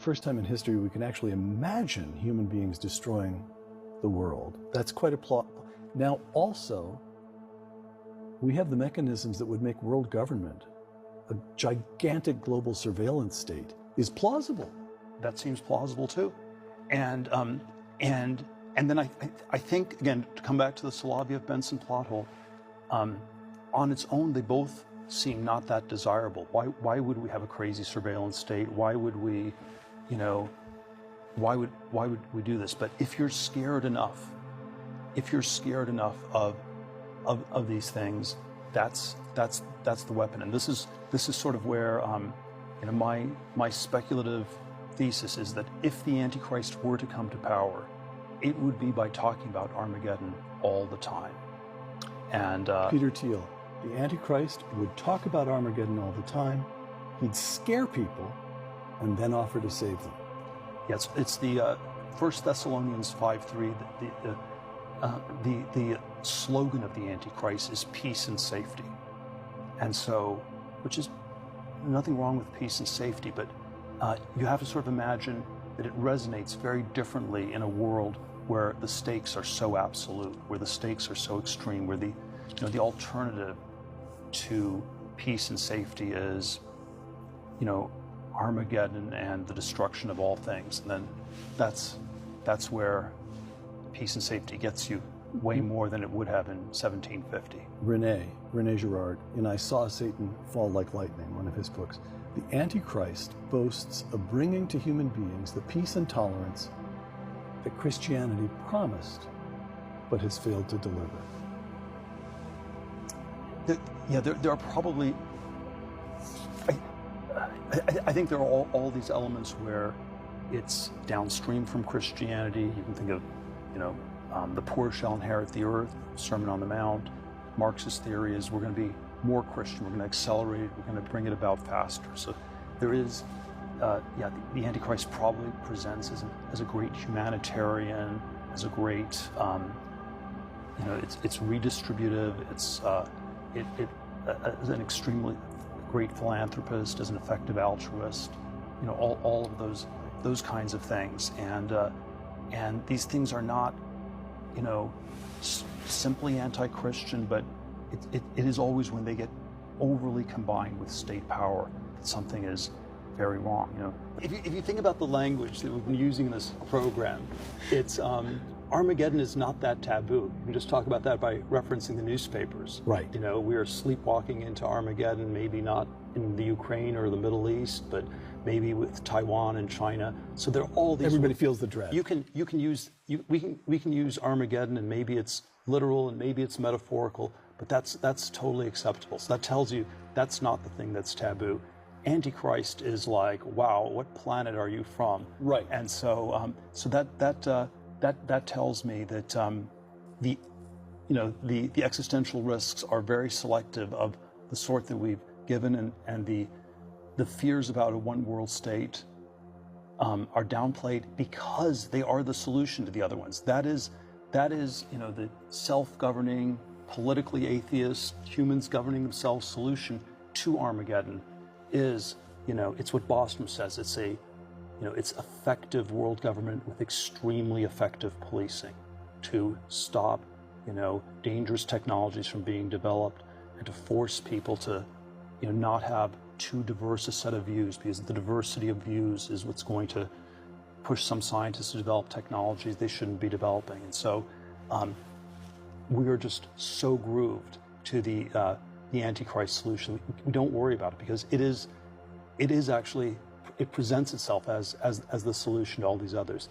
First time in history we can actually imagine human beings destroying the world. That's quite a plot. Now also, we have the mechanisms that would make world government, a gigantic global surveillance state, is plausible. That seems plausible too. And then I think, again, to come back to the Soloviev-Benson plot hole, on its own, they both seem not that desirable. Why would we have a crazy surveillance state? Why would we, why would we do this? But if you're scared enough of these things, that's the weapon. And this is sort of where my speculative thesis is that if the Antichrist were to come to power, it would be by talking about Armageddon all the time. And Peter Thiel, the Antichrist would talk about Armageddon all the time. He'd scare people and then offer to save them. Yes, it's the 1 Thessalonians 5:3. The slogan of the Antichrist is peace and safety. And so, which is nothing wrong with peace and safety, but you have to sort of imagine that it resonates very differently in a world where the stakes are so absolute, where the stakes are so extreme, where the alternative to peace and safety is, Armageddon and the destruction of all things. And then that's where peace and safety gets you way more than it would have in 1750. René Girard, in I Saw Satan Fall Like Lightning, one of his books, the Antichrist boasts of bringing to human beings the peace and tolerance that Christianity promised, but has failed to deliver. There are probably, I think there are all these elements where it's downstream from Christianity. You can think of, the poor shall inherit the earth, Sermon on the Mount. Marxist theory is we're going to be more Christian, we're going to accelerate it, we're going to bring it about faster. So there is, the Antichrist probably presents as a great humanitarian, as a great, it's redistributive, it's as an extremely great philanthropist, as an effective altruist, all of those kinds of things. And these things are not, simply anti-Christian, but it is always when they get overly combined with state power that something is very wrong. If you think about the language that we've been using in this program, it's Armageddon is not that taboo. You can just talk about that by referencing the newspapers. Right. We are sleepwalking into Armageddon, maybe not in the Ukraine or the Middle East, but maybe with Taiwan and China. So there are all these. Everybody feels the dread. We can use Armageddon, and maybe it's literal and maybe it's metaphorical, but that's totally acceptable. So that tells you that's not the thing that's taboo. Antichrist is like, wow, what planet are you from? Right. And so that tells me that the existential risks are very selective of the sort that we've given, and the fears about a one world state are downplayed because they are the solution to the other ones. That is the self-governing, politically atheist, humans governing themselves solution to Armageddon is, it's what Bostrom says. It's effective world government with extremely effective policing to stop, dangerous technologies from being developed, and to force people to, not have too diverse a set of views, because the diversity of views is what's going to push some scientists to develop technologies they shouldn't be developing. And so we are just so grooved to the Antichrist solution. We don't worry about it because it is actually, it presents itself as the solution to all these others.